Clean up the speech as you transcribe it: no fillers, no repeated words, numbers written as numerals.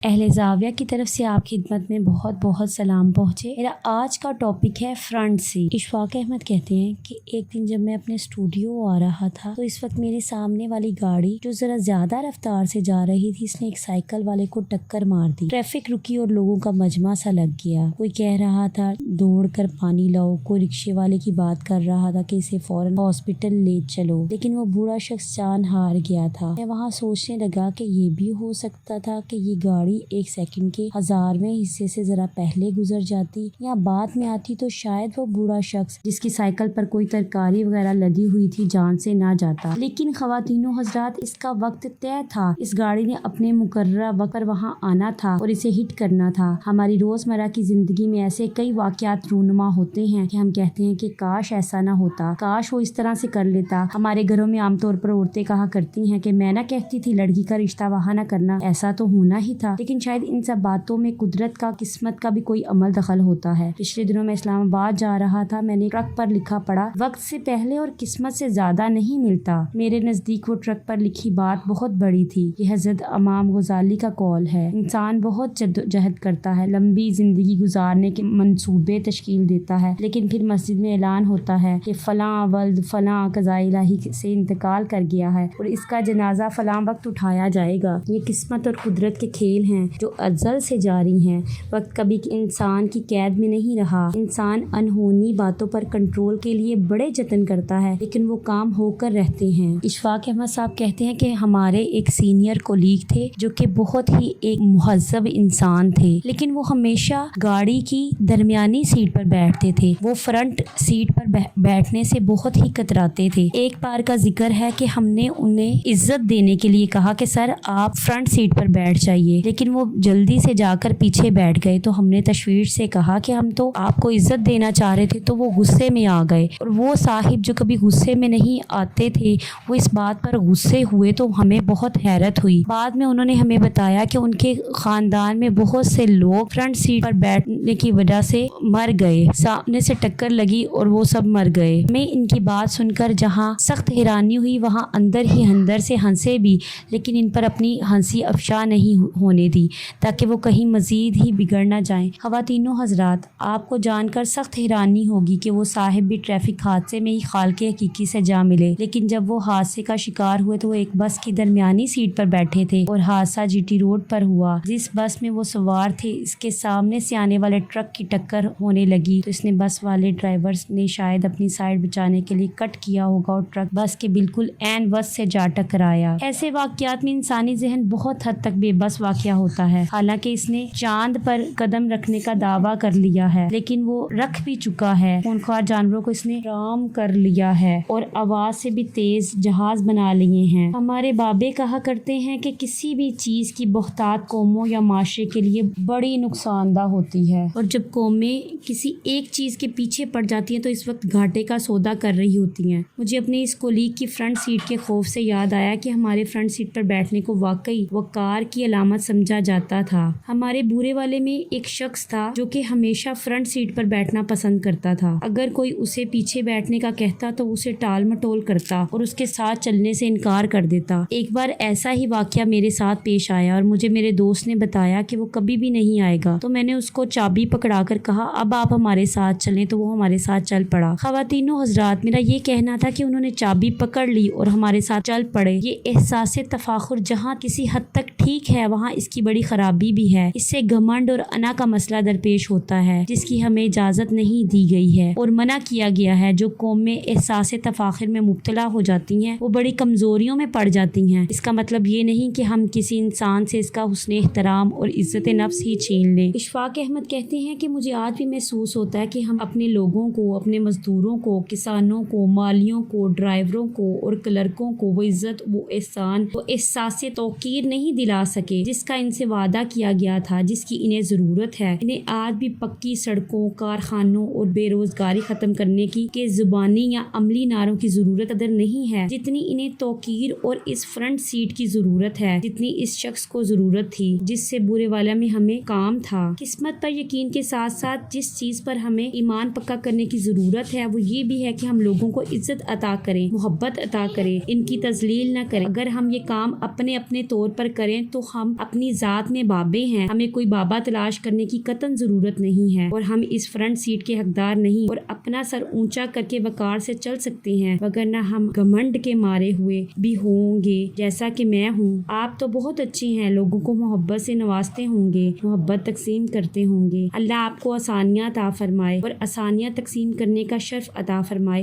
اہل زاویہ کی طرف سے آپ کی خدمت میں بہت بہت سلام پہنچے۔ میرا آج کا ٹاپک ہے فرنٹ سیٹ۔ اشفاق احمد کہتے ہیں کہ ایک دن جب میں اپنے اسٹوڈیو آ رہا تھا تو اس وقت میرے سامنے والی گاڑی جو ذرا زیادہ رفتار سے جا رہی تھی، اس نے ایک سائیکل والے کو ٹکر مار دی۔ ٹریفک رکی اور لوگوں کا مجمع سا لگ گیا۔ کوئی کہہ رہا تھا دوڑ کر پانی لاؤ، کوئی رکشے والے کی بات کر رہا تھا کہ اسے فوراً ہاسپٹل لے چلو، لیکن وہ بوڑھا شخص جان ہار گیا تھا۔ میں وہاں سوچنے لگا کہ یہ بھی ہو سکتا تھا کہ یہ گاڑی ایک سیکنڈ کے 1000ویں حصے سے ذرا پہلے گزر جاتی یا بعد میں آتی تو شاید وہ بوڑھا شخص جس کی سائیکل پر کوئی ترکاری وغیرہ لدی ہوئی تھی جان سے نہ جاتا۔ لیکن خواتین و حضرات، اس کا وقت طے تھا۔ اس گاڑی نے اپنے مقررہ وقت پر وہاں آنا تھا اور اسے ہٹ کرنا تھا۔ ہماری روزمرہ کی زندگی میں ایسے کئی واقعات رونما ہوتے ہیں کہ ہم کہتے ہیں کہ کاش ایسا نہ ہوتا، کاش وہ اس طرح سے کر لیتا۔ ہمارے گھروں میں عام طور پر عورتیں کہا کرتی ہیں کہ میں نہ کہتی تھی لڑکی کا رشتہ وہاں نہ کرنا، ایسا تو ہونا ہی تھا۔ لیکن شاید ان سب باتوں میں قدرت کا، قسمت کا بھی کوئی عمل دخل ہوتا ہے۔ پچھلے دنوں میں اسلام آباد جا رہا تھا، میں نے ٹرک پر لکھا پڑھا، وقت سے پہلے اور قسمت سے زیادہ نہیں ملتا۔ میرے نزدیک وہ ٹرک پر لکھی بات بہت بڑی تھی۔ یہ حضرت امام غزالی کا قول ہے۔ انسان بہت جدوجہد کرتا ہے، لمبی زندگی گزارنے کے منصوبے تشکیل دیتا ہے، لیکن پھر مسجد میں اعلان ہوتا ہے کہ فلاں ولد فلاں قضاء الہی سے انتقال کر گیا ہے اور اس کا جنازہ فلاں وقت اٹھایا جائے گا۔ یہ قسمت اور قدرت کے کھیل ہیں جو ازل سے جاری ہیں۔ وقت کبھی انسان کی قید میں نہیں رہا۔ انسان انہونی باتوں پر کنٹرول کے لیے بڑے جتن کرتا ہے، لیکن وہ کام ہو کر رہتے ہیں۔ اشفاق احمد صاحب کہتے ہیں کہ ہمارے ایک سینئر کولیگ تھے جو کہ بہت ہی ایک مہذب انسان تھے، لیکن وہ ہمیشہ گاڑی کی درمیانی سیٹ پر بیٹھتے تھے۔ وہ فرنٹ سیٹ پر بیٹھنے سے بہت ہی کتراتے تھے۔ ایک بار کا ذکر ہے کہ ہم نے انہیں عزت دینے کے لیے کہا کہ سر آپ فرنٹ سیٹ پر بیٹھ جائیے، لیکن وہ جلدی سے جا کر پیچھے بیٹھ گئے تو ہم نے تشویش سے کہا کہ ہم تو آپ کو عزت دینا چاہ رہے تھے، تو وہ غصے میں آ گئے۔ اور وہ صاحب جو کبھی غصے میں نہیں آتے تھے، وہ اس بات پر غصے ہوئے تو ہمیں بہت حیرت ہوئی۔ بعد میں انہوں نے ہمیں بتایا کہ ان کے خاندان میں بہت سے لوگ فرنٹ سیٹ پر بیٹھنے کی وجہ سے مر گئے، سامنے سے ٹکر لگی اور وہ سب مر گئے۔ ہمیں ان کی بات سن کر جہاں سخت حیرانی ہوئی، وہاں اندر ہی اندر سے ہنسے بھی، لیکن ان پر اپنی ہنسی افشا نہیں ہونے دی تاکہ وہ کہیں مزید ہی بگڑ نہ جائیں۔ خواتین و حضرات، آپ کو جان کر سخت حیرانی ہوگی کہ وہ صاحب بھی ٹریفک حادثے میں ہی خالق حقیقی سے جا ملے، لیکن جب وہ حادثے کا شکار ہوئے تو وہ ایک بس کی درمیانی سیٹ پر بیٹھے تھے اور حادثہ جی ٹی روڈ پر ہوا۔ جس بس میں وہ سوار تھے، اس کے سامنے سے آنے والے ٹرک کی ٹکر ہونے لگی تو اس نے بس والے ڈرائیور نے شاید اپنی سائڈ بچانے کے لیے کٹ کیا ہوگا اور ٹرک بس کے بالکل عین بس سے جا ٹکرایا۔ ایسے واقعات میں انسانی ذہن بہت حد تک بے بس واقع ہوتا ہے۔ حالانکہ اس نے چاند پر قدم رکھنے کا دعویٰ کر لیا ہے، لیکن وہ رکھ بھی چکا ہے۔ خونخوار جانوروں کو اس نے رام کر لیا ہے اور آواز سے بھی تیز جہاز بنا لیے ہیں۔ ہمارے بابے کہا کرتے ہیں کہ کسی بھی چیز کی بہتات قوموں یا معاشرے کے لیے بڑی نقصان دہ ہوتی ہے، اور جب قومیں کسی ایک چیز کے پیچھے پڑ جاتی ہیں تو اس وقت گھاٹے کا سودا کر رہی ہوتی ہیں۔ مجھے اپنے اس کولیگ کی فرنٹ سیٹ کے خوف سے یاد آیا کہ ہمارے فرنٹ سیٹ پر بیٹھنے کو واقعی وقار کی علامت سمجھا جاتا تھا۔ ہمارے بورے والے میں ایک شخص تھا جو کہ ہمیشہ فرنٹ سیٹ پر بیٹھنا پسند کرتا تھا۔ اگر کوئی اسے پیچھے بیٹھنے کا کہتا تو اسے ٹال مٹول کرتا اور اس کے ساتھ چلنے سے انکار کر دیتا۔ ایک بار ایسا ہی واقعہ میرے ساتھ پیش آیا اور مجھے میرے دوست نے بتایا کہ وہ کبھی بھی نہیں آئے گا، تو میں نے اس کو چابی پکڑا کر کہا اب آپ ہمارے ساتھ چلیں، تو وہ ہمارے ساتھ چل پڑا۔ خواتین و حضرات، میرا یہ کہنا تھا کہ انہوں نے چابی پکڑ لی اور ہمارے ساتھ چل پڑے۔ یہ احساس تفاخر جہاں کسی حد تک ٹھیک ہے، وہاں اس کی بڑی خرابی بھی ہے۔ اس سے گھمنڈ اور انا کا مسئلہ درپیش ہوتا ہے جس کی ہمیں اجازت نہیں دی گئی ہے اور منع کیا گیا ہے۔ جو قومیں احساس تفاخر میں مبتلا ہو جاتی ہیں وہ بڑی کمزوریوں میں پڑ جاتی ہیں۔ اس کا مطلب یہ نہیں کہ ہم کسی انسان سے اس کا حسن احترام اور عزت نفس ہی چھین لیں۔ اشفاق احمد کہتے ہیں کہ مجھے آج بھی محسوس ہوتا ہے کہ ہم اپنے لوگوں کو، اپنے مزدوروں کو، کسانوں کو، مالیوں کو، ڈرائیوروں کو اور کلرکوں کو وہ عزت، وہ احسان، وہ احساس توقیر نہیں دلا سکے جس کا ان سے وعدہ کیا گیا تھا، جس کی انہیں ضرورت ہے۔ انہیں آج بھی پکی سڑکوں، کارخانوں اور بے روزگاری ختم کرنے کی زبانی یا عملی نعروں کی ضرورت قدر نہیں ہے جتنی انہیں توقیر اور اس فرنٹ سیٹ کی ضرورت ہے، جتنی اس شخص کو ضرورت تھی جس سے برے والا میں ہمیں کام تھا۔ قسمت پر یقین کے ساتھ ساتھ جس چیز پر ہمیں ایمان پکا کرنے کی ضرورت ہے وہ یہ بھی ہے کہ ہم لوگوں کو عزت عطا کریں، محبت عطا کریں، ان کی تذلیل نہ کریں۔ اگر ہم یہ کام اپنے طور پر کریں تو ہم اپنی اپنی ذات میں بابے ہیں، ہمیں کوئی بابا تلاش کرنے کی قطعاً ضرورت نہیں ہے، اور ہم اس فرنٹ سیٹ کے حقدار نہیں، اور اپنا سر اونچا کر کے وقار سے چل سکتے ہیں، وگرنہ ہم گھمنڈ کے مارے ہوئے بھی ہوں گے جیسا کہ میں ہوں۔ آپ تو بہت اچھے ہیں، لوگوں کو محبت سے نوازتے ہوں گے، محبت تقسیم کرتے ہوں گے۔ اللہ آپ کو آسانیاں عطا فرمائے اور آسانیاں تقسیم کرنے کا شرف عطا فرمائے۔